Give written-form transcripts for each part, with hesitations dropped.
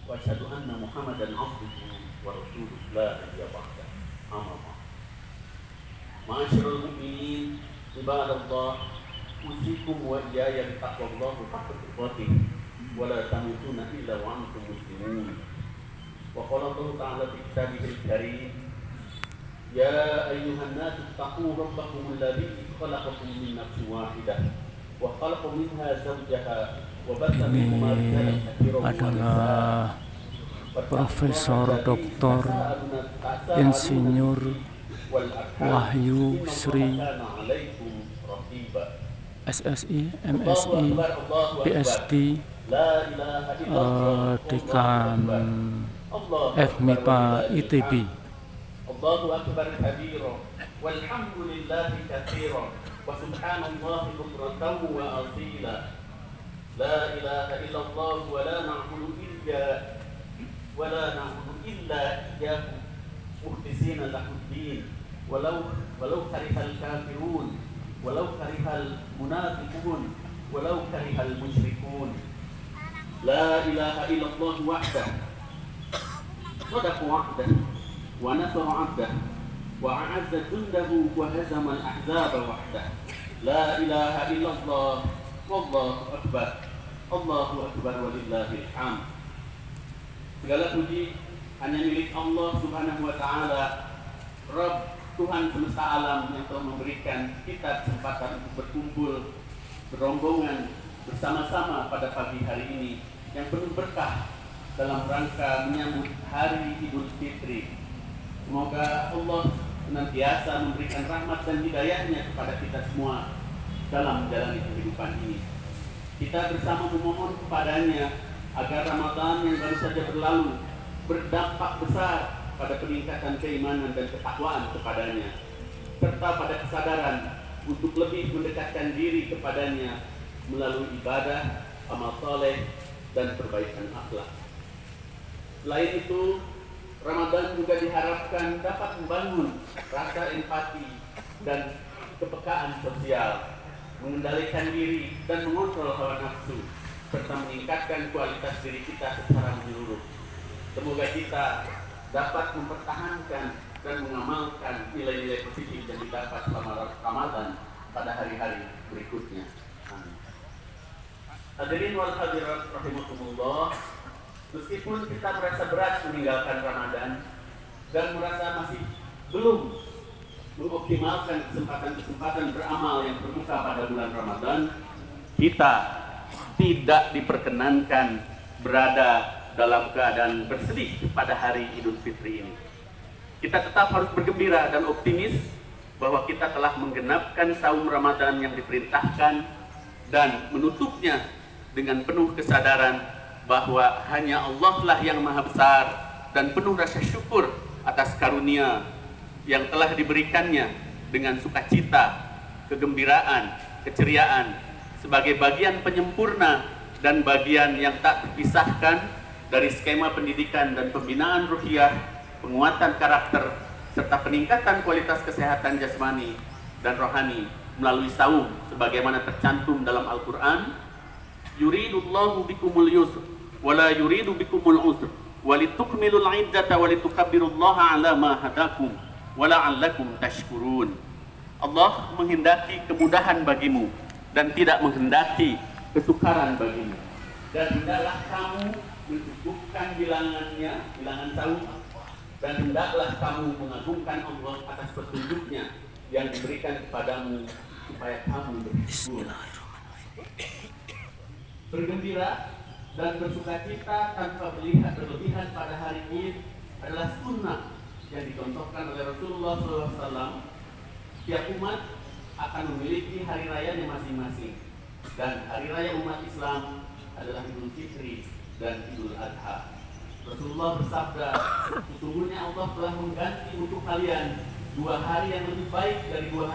وأشهد أن محمدا عبده ورسوله لا نبي بعده. أما بعد. معاشر المؤمنين عباد الله، أوصيكم وإياي بتقوى الله حق تقاته ولا تموتن إلا وأنتم مسلمون. وقال الله تعالى في كتابه الكريم: يا أيها الناس اتقوا ربكم الذي خلقكم من نفس واحدة وخلق منها زوجها وبث منهما رجالا كثيرا adalah Profesor Dr. Insinyur Wahyu Sri SSI, MSI, PhD, Dekan FMIPA ITB. Allahu akbar kabira walhamdulillahi katsira wa subhanallahi bukratan wa asila. La ilaha illallah wa la na'budu illa iyyahu mukhlisina lahu-d-din walau karihal kafirun walau karihal munafiqun walau karihal musyrikun. La ilaha illallah wahdahu sadaqa wa'dahu wa nasara 'abdahu wa a'azza jundahu wa hazama al-ahzaba wahdahu. La ilaha illallah wallahu akbar. Allahu akbar walillahil hamd. Segala puji hanya milik Allah Subhanahu wa taala, Rabb Tuhan semesta alam, yang telah memberikan kita kesempatan untuk berkumpul berombongan bersama-sama pada pagi hari ini yang penuh berkah dalam rangka menyambut hari Idul Fitri. Semoga Allah senantiasa memberikan rahmat dan hidayahnya kepada kita semua dalam menjalani kehidupan ini. Kita bersama memohon kepadanya agar Ramadan yang baru saja berlalu berdampak besar pada peningkatan keimanan dan ketakwaan kepadanya, serta pada kesadaran untuk lebih mendekatkan diri kepadanya melalui ibadah, amal saleh, dan perbaikan akhlak. Selain itu, Ramadan juga diharapkan dapat membangun rasa empati dan kepekaan sosial, mengendalikan diri dan mengontrol hawa nafsu, serta meningkatkan kualitas diri kita secara menyeluruh. Semoga kita dapat mempertahankan dan mengamalkan nilai-nilai positif yang didapat selama Ramadan pada hari-hari berikutnya. Amin. Hadirin wal hadirat rahimakumullah, meskipun kita merasa berat meninggalkan Ramadan dan merasa masih belum mengoptimalkan kesempatan beramal yang terbuka pada bulan Ramadan, kita tidak diperkenankan berada dalam keadaan bersedih pada hari Idul Fitri ini. Kita tetap harus bergembira dan optimis bahwa kita telah menggenapkan saum Ramadan yang diperintahkan dan menutupnya dengan penuh kesadaran bahwa hanya Allah lah yang maha besar dan penuh rasa syukur atas karunia yang telah diberikannya dengan sukacita, kegembiraan, keceriaan sebagai bagian penyempurna dan bagian yang tak terpisahkan dari skema pendidikan dan pembinaan ruhiyah, penguatan karakter, serta peningkatan kualitas kesehatan jasmani dan rohani melalui saum sebagaimana tercantum dalam Al-Quran. Yuridullahu bikumul yusr wala yuridu bikumul usr walitukmilul iddata walitukabbirullaha ala ma hadakum wala'allakum tashkurun. Allah menghendaki kemudahan bagimu dan tidak menghendaki kesukaran bagimu. Dan hendaklah kamu mencukupkan bilangan saum, dan hendaklah kamu mengagungkan Allah atas petunjuknya yang diberikan kepadamu supaya kamu bersyukur. Bergembira dan bersukacita tanpa berlebihan pada hari Id adalah sunnah yang dicontohkan oleh Rasulullah SAW. Setiap umat akan memiliki hari rayanya masing-masing, dan hari raya umat Islam adalah Idul Fitri dan Idul Adha. Rasulullah bersabda, sesungguhnya Allah telah mengganti untuk kalian 2 hari yang lebih baik dari 2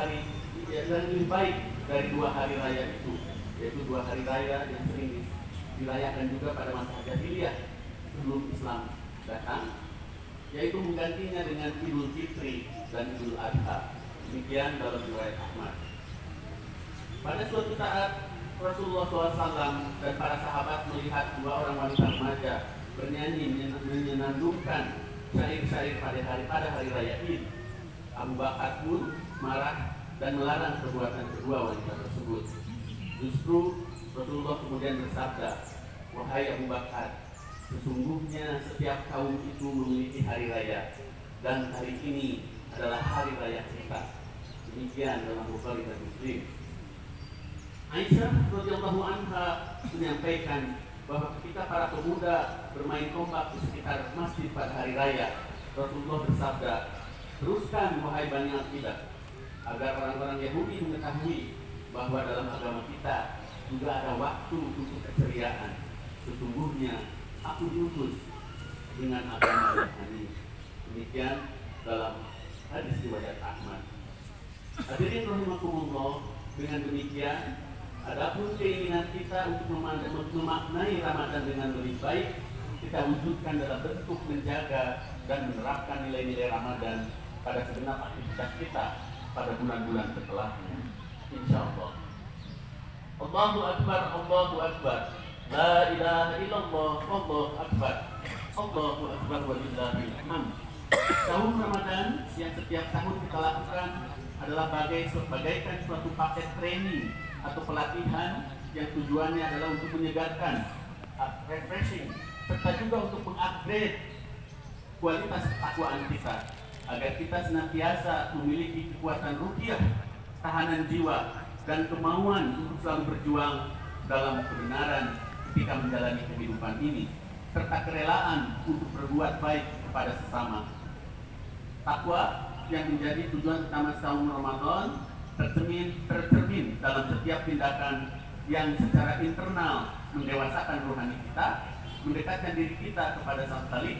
hari raya itu, yaitu 2 hari raya yang sering dirayakan juga pada masa jahiliyah sebelum Islam datang, yaitu menggantinya dengan Idul Fitri dan Idul Adha. Demikian dalam riwayat Ahmad. Pada suatu saat Rasulullah SAW dan para sahabat melihat 2 orang wanita remaja bernyanyi menyenandungkan syair-syair pada hari raya Id. Abu Bakar pun marah dan melarang perbuatan kedua wanita tersebut. Justru Rasulullah kemudian bersabda, "Wahai Abu Bakar, sesungguhnya setiap kaum itu memiliki hari raya, dan hari ini adalah hari raya kita." Demikian dalam Bukhari dan Muslim. Aisyah radhiyallahu anha menyampaikan bahwa ketika para pemuda bermain tombak di sekitar masjid pada hari raya, Rasulullah bersabda, "Teruskan wahai Bani Aqilah, agar orang-orang Yahudi mengetahui bahwa dalam agama kita juga ada waktu untuk keceriaan. Sesungguhnya aku diutus dengan agama yang aneh." Demikian dalam hadis riwayat Ahmad. Hadirin rahimakumullah, dengan demikian adapun keinginan kita untuk memaknai Ramadan dengan lebih baik, kita wujudkan dalam bentuk menjaga dan menerapkan nilai-nilai Ramadan pada segenap aktivitas kita pada bulan-bulan setelahnya. Insyaallah. Allahu Akbar, Allahu Akbar. La ilaha illallah, Allahu Akbar. Allahu Akbar walillahil hamd. Tahun Ramadan yang setiap tahun kita lakukan adalah bagaikan suatu paket training atau pelatihan yang tujuannya adalah untuk menyegarkan, refreshing, serta juga untuk mengupgrade kualitas ketakwaan kita agar kita senantiasa memiliki kekuatan ruhiyah, tahanan jiwa, dan kemauan untuk selalu berjuang dalam kebenaran ketika menjalani kehidupan ini, serta kerelaan untuk berbuat baik kepada sesama. Takwa yang menjadi tujuan utama tahun Ramadan tercermin dalam setiap tindakan yang secara internal mendewasakan rohani kita, mendekatkan diri kita kepada sang Khalik,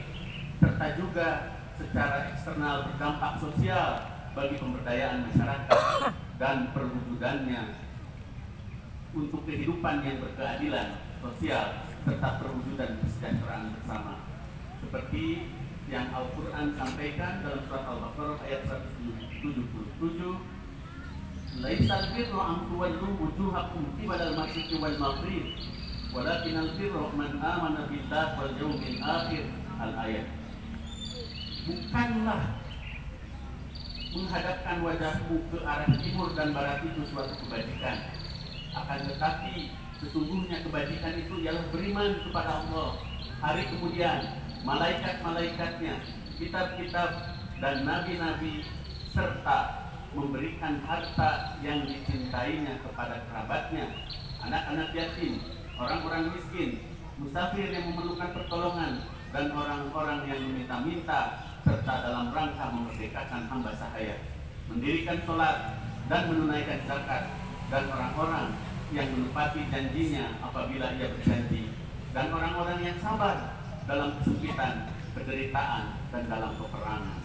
serta juga secara eksternal berdampak sosial bagi pemberdayaan masyarakat dan perwujudannya untuk kehidupan yang berkeadilan sosial serta perwujudan kesejahteraan bersama. Seperti yang Al-Quran sampaikan dalam surat Al-Baqarah ayat 177, "Laisal birru an tuwallu wujuhakum qibala al-masyriqi wal maghrib, walakinal birru man amana billahi wal yawmil akhir." Al-ayat. Bukanlah menghadapkan wajahmu ke arah timur dan barat itu suatu kebajikan, akan tetapi sesungguhnya kebajikan itu ialah beriman kepada Allah, hari kemudian, malaikat-malaikatnya, kitab-kitab, dan nabi-nabi, serta memberikan harta yang dicintainya kepada kerabatnya, anak-anak yatim, orang-orang miskin, musafir yang memerlukan pertolongan, dan orang-orang yang meminta-minta, serta dalam rangka memerdekakan hamba sahaya, mendirikan sholat dan menunaikan zakat, dan orang-orang yang menepati janjinya apabila ia berjanji, dan orang-orang yang sabar dalam kesempitan, penderitaan, dan dalam peperangan.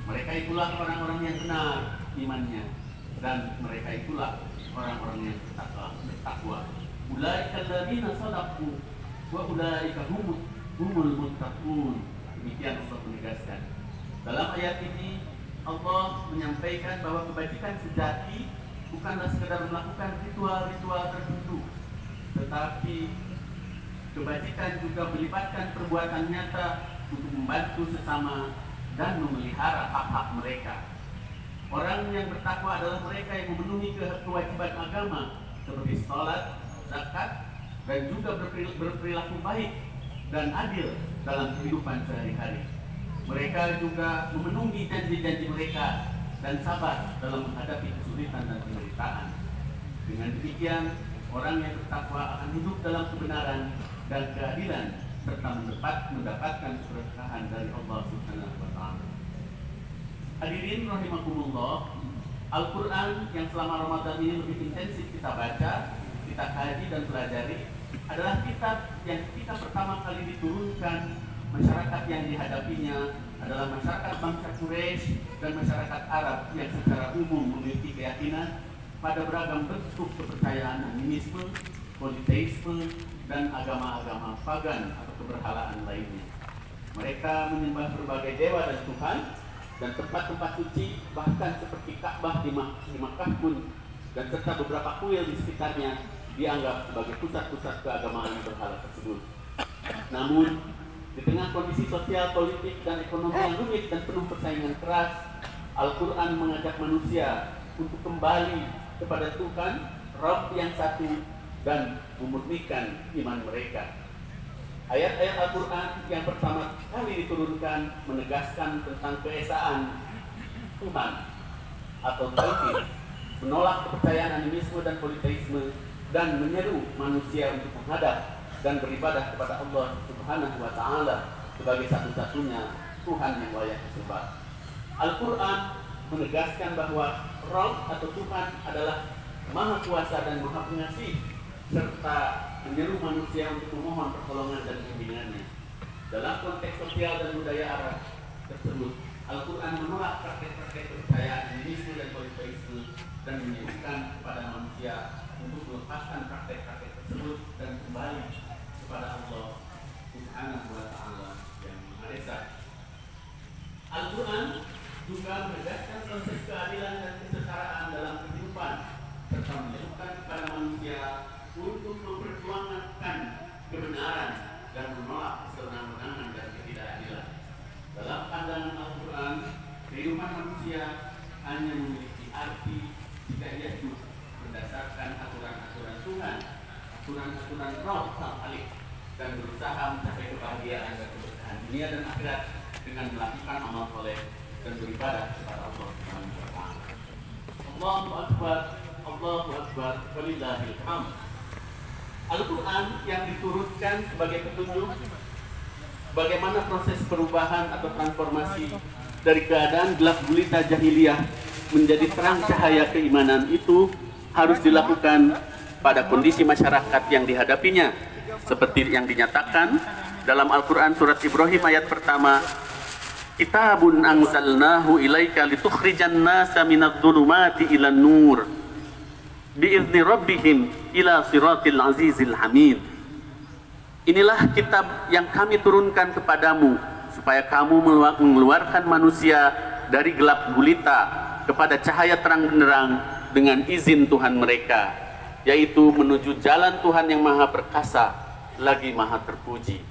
Mereka itulah orang-orang yang benar imannya, dan mereka itulah orang-orang yang bertakwa. Ulaika alladzina shadaqu wa ulaika humul muttaqun. Demikian Allah menegaskan. Dalam ayat ini Allah menyampaikan bahwa kebajikan sejati bukanlah sekedar melakukan ritual-ritual tertentu, tetapi kebajikan juga melibatkan perbuatan nyata untuk membantu sesama dan memelihara hak-hak mereka. Orang yang bertakwa adalah mereka yang memenuhi kewajiban agama seperti sholat, zakat, dan juga berperilaku baik dan adil dalam kehidupan sehari-hari. Mereka juga memenuhi janji-janji mereka dan sabar dalam menghadapi kesulitan dan penderitaan. Dengan demikian, orang yang bertakwa akan hidup dalam kebenaran dan keadilan serta mendapatkan keberkahan dari Allah Subhanahu wa Ta'ala. Hadirin rahimakumullah, Al-Quran yang selama Ramadan ini lebih intensif kita baca, kita kaji dan pelajari adalah kitab yang ketika pertama kali diturunkan, masyarakat yang dihadapinya adalah masyarakat bangsa Quraisy dan masyarakat Arab yang secara umum memiliki keyakinan pada beragam bentuk kepercayaan animisme, politeisme, dan agama-agama pagan atau keberhalaan lainnya. Mereka menyembah berbagai dewa dan Tuhan, dan tempat-tempat suci bahkan seperti Ka'bah di Makkah pun, dan serta beberapa kuil di sekitarnya dianggap sebagai pusat-pusat keagamaan berhala tersebut. Namun Di tengah kondisi sosial, politik, dan ekonomi yang rumit dan penuh persaingan keras, Al-Quran mengajak manusia untuk kembali kepada Tuhan, Rabb yang satu, dan memurnikan iman mereka. Ayat-ayat Al-Quran yang pertama kali diturunkan menegaskan tentang keesaan Tuhan atau Tauhid, menolak kepercayaan animisme dan politeisme, dan menyeru manusia untuk menghadap dan beribadah kepada Allah Subhanahu wa Ta'ala sebagai satu-satunya Tuhan yang layak disembah. Al-Quran menegaskan bahwa Rabb atau Tuhan adalah Maha Kuasa dan Maha Pengasih, serta menyeru manusia untuk memohon pertolongan dan bimbingannya. Dalam konteks sosial dan budaya Arab tersebut, Al-Quran menolak praktek-praktek kepercayaan animisme dan politeisme dan menyerukan kepada manusia untuk melepaskan praktek-praktek tersebut dan kembali kepada Allah Subhanahu wa Ta'ala yang Maha Esa. Al-Quran juga menegaskan konsep keadilan dan kesetaraan dalam kehidupan, serta menyerukan kepada manusia untuk memperjuangkan kebenaran dan menolak kesenang-senangan dan ketidakadilan. Dalam pandangan Al-Quran, kehidupan manusia hanya memiliki arti jika ia hidup berdasarkan aturan-aturan Tuhan, aturan-aturan Rabb Sang Khalik, dan berusaha mencapai kebahagiaan dan keberkahan dunia dan akhirat dengan melakukan amal soleh dan beribadah kepada Allah Subhanahu wa Ta'ala. Allahu Akbar, Allahu Akbar, walillahil hamd. Al-Quran yang diturunkan sebagai petunjuk bagaimana proses perubahan atau transformasi dari keadaan gelap gulita jahiliyah menjadi terang cahaya keimanan itu harus dilakukan pada kondisi masyarakat yang dihadapinya, seperti yang dinyatakan dalam Al-Quran surat Ibrahim ayat pertama, Kitabun anzalnahu ilaika litukhrijan nasa minadh-dhulumati ilan nur biizni rabbihim ila siratil azizil hamid. Inilah kitab yang kami turunkan kepadamu supaya kamu mengeluarkan manusia dari gelap gulita kepada cahaya terang benderang dengan izin Tuhan mereka, yaitu menuju jalan Tuhan yang maha perkasa lagi maha terpuji.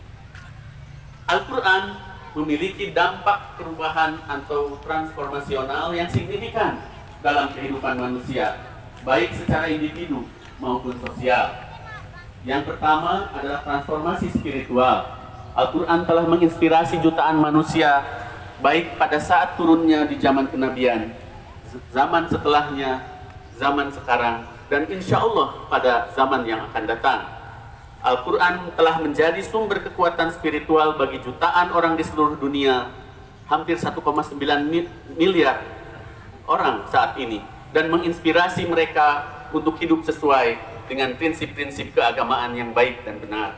Al-Quran memiliki dampak perubahan atau transformasional yang signifikan dalam kehidupan manusia, baik secara individu maupun sosial. Yang pertama adalah transformasi spiritual. Al-Quran telah menginspirasi jutaan manusia, baik pada saat turunnya di zaman kenabian, zaman setelahnya, zaman sekarang, dan insya Allah pada zaman yang akan datang. Al-Quran telah menjadi sumber kekuatan spiritual bagi jutaan orang di seluruh dunia, hampir 1,9 miliar orang saat ini, dan menginspirasi mereka untuk hidup sesuai dengan prinsip-prinsip keagamaan yang baik dan benar.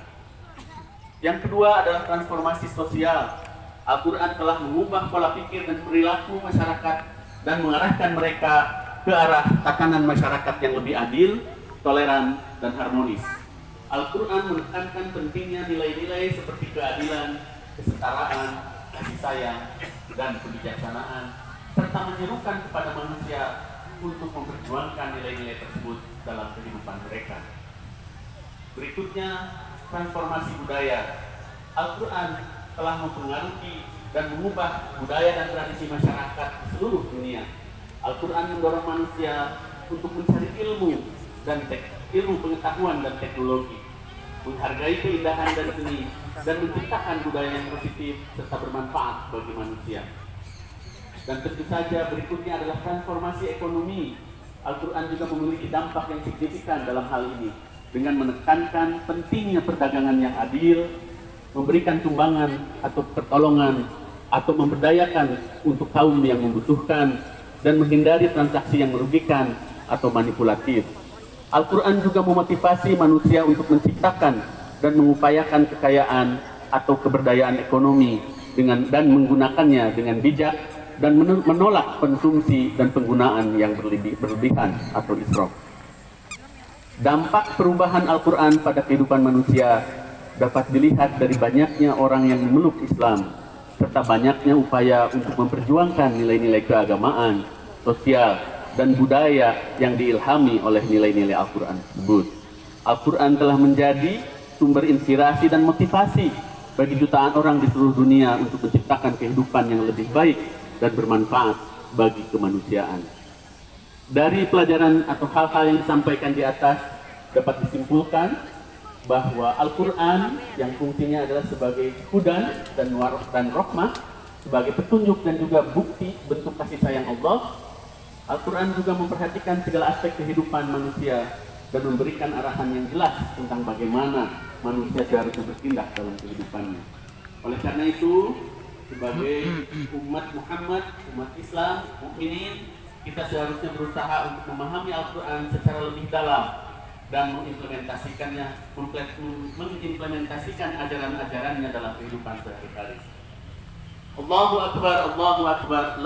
Yang kedua adalah transformasi sosial. Al-Quran telah mengubah pola pikir dan perilaku masyarakat dan mengarahkan mereka ke arah tatanan masyarakat yang lebih adil, toleran, dan harmonis. Al-Quran menekankan pentingnya nilai-nilai seperti keadilan, kesetaraan, kasih sayang, dan kebijaksanaan, serta menyerukan kepada manusia untuk memperjuangkan nilai-nilai tersebut dalam kehidupan mereka. Berikutnya, transformasi budaya. Al-Quran telah mempengaruhi dan mengubah budaya dan tradisi masyarakat di seluruh dunia. Al-Quran mendorong manusia untuk mencari ilmu pengetahuan dan teknologi, menghargai keindahan dan seni, dan menciptakan budaya yang positif serta bermanfaat bagi manusia. Dan tentu saja berikutnya adalah transformasi ekonomi. Al-Quran juga memiliki dampak yang signifikan dalam hal ini, dengan menekankan pentingnya perdagangan yang adil, memberikan sumbangan atau pertolongan, atau memberdayakan untuk kaum yang membutuhkan, dan menghindari transaksi yang merugikan atau manipulatif. Al-Quran juga memotivasi manusia untuk menciptakan dan mengupayakan kekayaan atau keberdayaan ekonomi dan menggunakannya dengan bijak, dan menolak konsumsi dan penggunaan yang berlebihan atau israf. Dampak perubahan Al-Quran pada kehidupan manusia dapat dilihat dari banyaknya orang yang memeluk Islam, serta banyaknya upaya untuk memperjuangkan nilai-nilai keagamaan, sosial, dan budaya yang diilhami oleh nilai-nilai Al-Quran tersebut. Al-Quran telah menjadi sumber inspirasi dan motivasi bagi jutaan orang di seluruh dunia untuk menciptakan kehidupan yang lebih baik dan bermanfaat bagi kemanusiaan. Dari pelajaran atau hal-hal yang disampaikan di atas dapat disimpulkan bahwa Al-Quran yang fungsinya adalah sebagai hudan dan rahmah, sebagai petunjuk dan juga bukti bentuk kasih sayang Allah. Al-Quran juga memperhatikan segala aspek kehidupan manusia dan memberikan arahan yang jelas tentang bagaimana manusia seharusnya bertindak dalam kehidupannya. Oleh karena itu, sebagai umat Muhammad, umat Islam, mukminin, kita seharusnya berusaha untuk memahami Al-Quran secara lebih dalam dan mengimplementasikan ajaran-ajarannya dalam kehidupan sehari-hari. Allahu Akbar, Allahu Akbar.